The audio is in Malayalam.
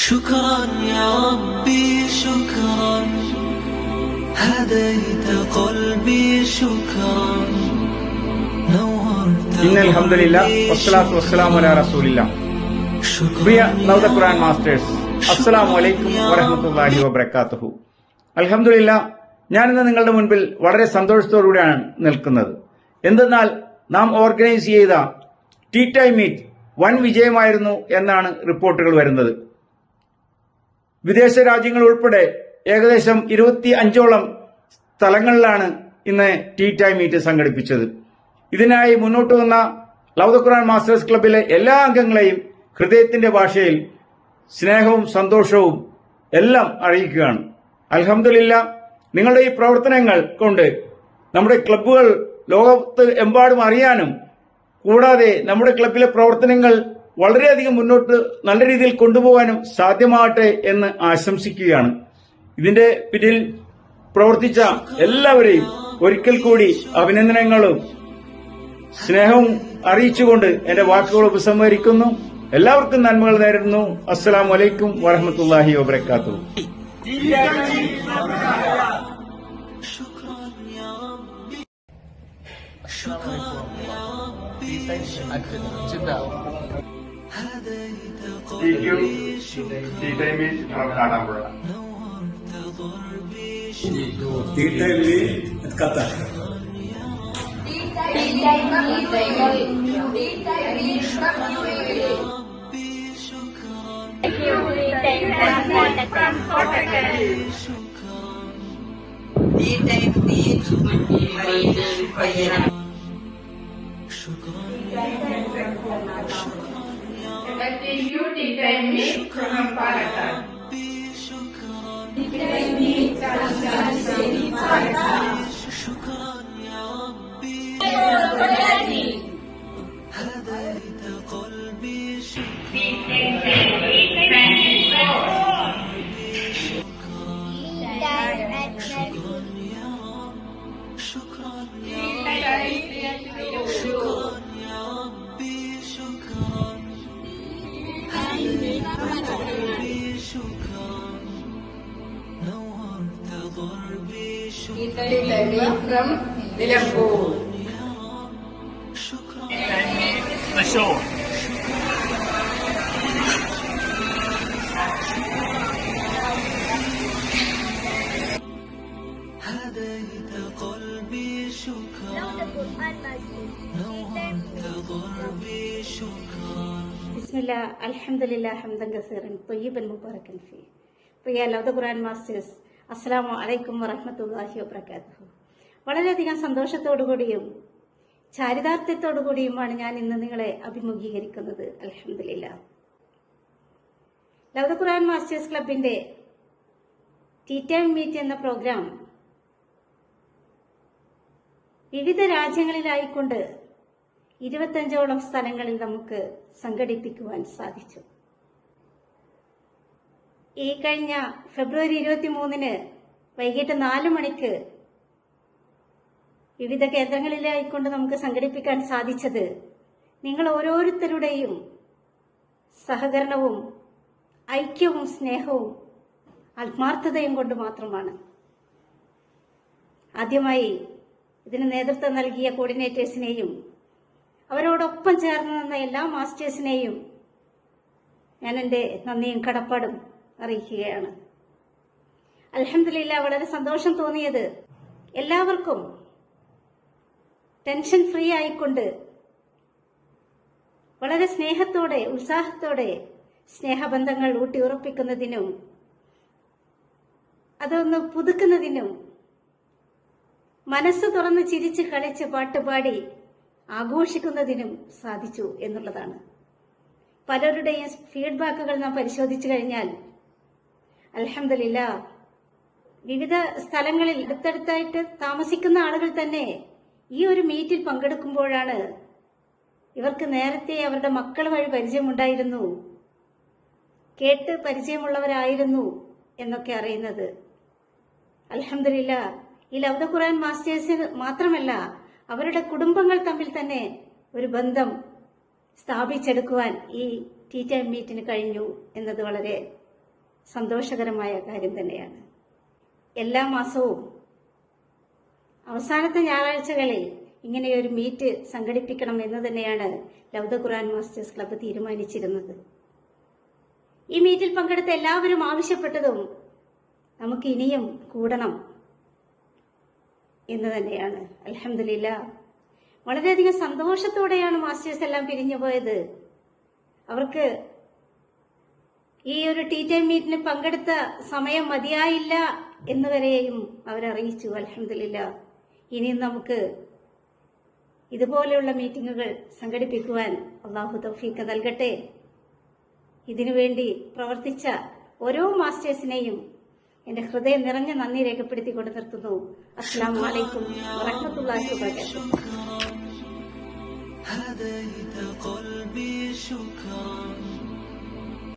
شكرا يا ربي شكرا هديت قلبي شكرا نورت ഇന്നൽഹംദുലില്ലാ വസ്സലാത്തു വസ്സലാമു അലാ റസൂലില്ലാ. പ്രിയ ലൗദ ഖുർആൻ മാസ്റ്റേഴ്സ്, അസ്സലാമു അലൈക്കും വറഹ്മത്തുള്ളാഹി വബറകാതുഹു. അൽഹംദുലില്ലാ, ഞാനിന്ന് നിങ്ങളുടെ മുൻപിൽ വളരെ സന്തോഷത്തോടുകൂടിയാണ് നിൽക്കുന്നത്. എന്തെന്നാൽ നാം ഓർഗനൈസ് ചെയ്ത ടീ ടൈം മീറ്റ് വൻ വിജയമായിരുന്നു എന്നാണ് റിപ്പോർട്ടുകൾ വരുന്നത്. വിദേശ രാജ്യങ്ങൾ ഉൾപ്പെടെ ഏകദേശം 25ഓളം സ്ഥലങ്ങളിലാണ് ഇന്ന് ടീ ടൈം മീറ്റ് സംഘടിപ്പിച്ചത്. ഇതിനായി മുന്നോട്ട് വന്ന ലൗദ ഖുർആൻ മാസ്റ്റേഴ്സ് ക്ലബിലെ എല്ലാ അംഗങ്ങളെയും ഹൃദയത്തിന്റെ ഭാഷയിൽ സ്നേഹവും സന്തോഷവും എല്ലാം അറിയിക്കുകയാണ്. അൽഹംദുലില്ലാ, നിങ്ങളുടെ ഈ പ്രവർത്തനങ്ങൾ കൊണ്ട് നമ്മുടെ ക്ലബ്ബുകൾ ലോകത്ത് എമ്പാടും അറിയാനും കൂടാതെ നമ്മുടെ ക്ലബിലെ പ്രവർത്തനങ്ങൾ വളരെയധികം മുന്നോട്ട് നല്ല രീതിയിൽ കൊണ്ടുപോകാനും സാധ്യമാകട്ടെ എന്ന് ആശംസിക്കുകയാണ്. ഇതിന്റെ പിന്നിൽ പ്രവർത്തിച്ച എല്ലാവരെയും ഒരിക്കൽ കൂടി അഭിനന്ദനങ്ങളും സ്നേഹവും അറിയിച്ചുകൊണ്ട് എന്റെ വാക്കുകൾ ഉപസംഹരിക്കുന്നു. എല്ലാവർക്കും നന്മകൾ നേരുന്നു. അസ്സലാമു അലൈക്കും വറഹ്മത്തുള്ളാഹി വബറകാതുഹു. Tea Time Meet from Kadambura. Tea Time Meet at Qatar. Tea Time Meet from UAE. Tea Time Meet Tea Time Meet from Pakistan. Tea Time Meet هديت قلبي from Liverpool. The show. هديت قلبي شكرا نورت ضربي شكرا بسم الله الحمد لله حمدا كثيرا طيبا مباركا فيه. Priya ലൗദ Quran masters, അസ്സലാമു അലൈക്കും വറഹ്മത്തുള്ളാഹി വബറകാതുഹു. വളരെയധികം സന്തോഷത്തോടുകൂടിയും ചാരിതാർത്ഥ്യത്തോടുകൂടിയുമാണ് ഞാൻ ഇന്ന് നിങ്ങളെ അഭിമുഖീകരിക്കുന്നത്. അൽഹംദുലില്ലാ, ലൗദ ഖുർആൻ മാസ്റ്റേഴ്സ് ക്ലബിന്റെ ടീ ടൈം മീറ്റ് എന്ന പ്രോഗ്രാം വിവിധ രാജ്യങ്ങളിലായിക്കൊണ്ട് 25ഓളം സ്ഥലങ്ങളിൽ നമുക്ക് സംഘടിപ്പിക്കുവാൻ സാധിച്ചു. ഈ കഴിഞ്ഞ ഫെബ്രുവരി 23 വൈകിട്ട് 4 മണിക്ക് വിവിധ കേന്ദ്രങ്ങളിലായിക്കൊണ്ട് നമുക്ക് സംഘടിപ്പിക്കാൻ സാധിച്ചത് നിങ്ങൾ ഓരോരുത്തരുടെയും സഹകരണവും ഐക്യവും സ്നേഹവും ആത്മാർത്ഥതയും കൊണ്ട് മാത്രമാണ്. ആദ്യമായി ഇതിന് നേതൃത്വം നൽകിയ കോർഡിനേറ്റേഴ്സിനെയും അവരോടൊപ്പം ചേർന്ന് നിന്ന എല്ലാ മാസ്റ്റേഴ്സിനെയും ഞാൻ എൻ്റെ നന്ദിയും കടപ്പാടും അറിയിക്കുകയാണ്. അൽഹംദുലില്ലാ, വളരെ സന്തോഷം തോന്നിയത് എല്ലാവർക്കും ടെൻഷൻ ഫ്രീ ആയിക്കൊണ്ട് വളരെ സ്നേഹത്തോടെ ഉത്സാഹത്തോടെ സ്നേഹബന്ധങ്ങൾ ഊട്ടിയുറപ്പിക്കുന്നതിനും അതൊന്ന് പുതുക്കുന്നതിനും മനസ്സ് തുറന്ന് ചിരിച്ച് കളിച്ച് പാട്ടുപാടി ആഘോഷിക്കുന്നതിനും സാധിച്ചു എന്നുള്ളതാണ്. പലരുടെയും ഫീഡ്ബാക്കുകൾ നാം പരിശോധിച്ചു കഴിഞ്ഞാൽ അൽഹംദുലില്ലാ, വിവിധ സ്ഥലങ്ങളിൽ അടുത്തടുത്തായിട്ട് താമസിക്കുന്ന ആളുകൾ തന്നെ ഈ ഒരു മീറ്റിൽ പങ്കെടുക്കുമ്പോഴാണ് ഇവർക്ക് നേരത്തെ അവരുടെ മക്കൾ വഴി പരിചയമുണ്ടായിരുന്നു, കേട്ട് പരിചയമുള്ളവരായിരുന്നു എന്നൊക്കെ അറിയുന്നത്. അൽഹംദുലില്ലാ, ഈ ലൗദ ഖുർആൻ മാസ്റ്റേഴ്സിന് മാത്രമല്ല അവരുടെ കുടുംബങ്ങൾ തമ്മിൽ തന്നെ ഒരു ബന്ധം സ്ഥാപിച്ചെടുക്കുവാൻ ഈ ടീ ടൈം മീറ്റിന് കഴിഞ്ഞു എന്നത് വളരെ സന്തോഷകരമായ കാര്യം തന്നെയാണ്. എല്ലാ മാസവും അവസാനത്തെ ഞായറാഴ്ചകളിൽ ഇങ്ങനെയൊരു മീറ്റ് സംഘടിപ്പിക്കണം എന്ന് തന്നെയാണ് ലൗദ ഖുർആൻ മാസ്റ്റേഴ്സ് ക്ലബ്ബ് തീരുമാനിച്ചിരുന്നത്. ഈ മീറ്റിൽ പങ്കെടുത്ത എല്ലാവരും ആവശ്യപ്പെട്ടതും നമുക്ക് ഇനിയും കൂടണം എന്ന് തന്നെയാണ്. അൽഹംദുലില്ലാഹ്, വളരെയധികം സന്തോഷത്തോടെയാണ് മാസ്റ്റേഴ്സ് എല്ലാം പിരിഞ്ഞു പോയത്. അവർക്ക് ഈ ഒരു ടീ ടൈം മീറ്റിന് പങ്കെടുത്ത സമയം മതിയായില്ല എന്നുവരെയും അവരറിയിച്ചു. അൽഹംദുലില്ലാഹ്, ഇനിയും നമുക്ക് ഇതുപോലെയുള്ള മീറ്റിങ്ങുകൾ സംഘടിപ്പിക്കുവാൻ അള്ളാഹു തൗഫീഖ് നൽകട്ടെ. ഇതിനുവേണ്ടി പ്രവർത്തിച്ച ഓരോ മാസ്റ്റേഴ്സിനെയും എന്റെ ഹൃദയം നിറഞ്ഞ നന്ദി രേഖപ്പെടുത്തിക്കൊണ്ട് നിർത്തുന്നു. അസ്സലാമു അലൈക്കും വറഹ്മത്തുള്ളാഹി വബറകാതുഹു. هديت قلبي شكرا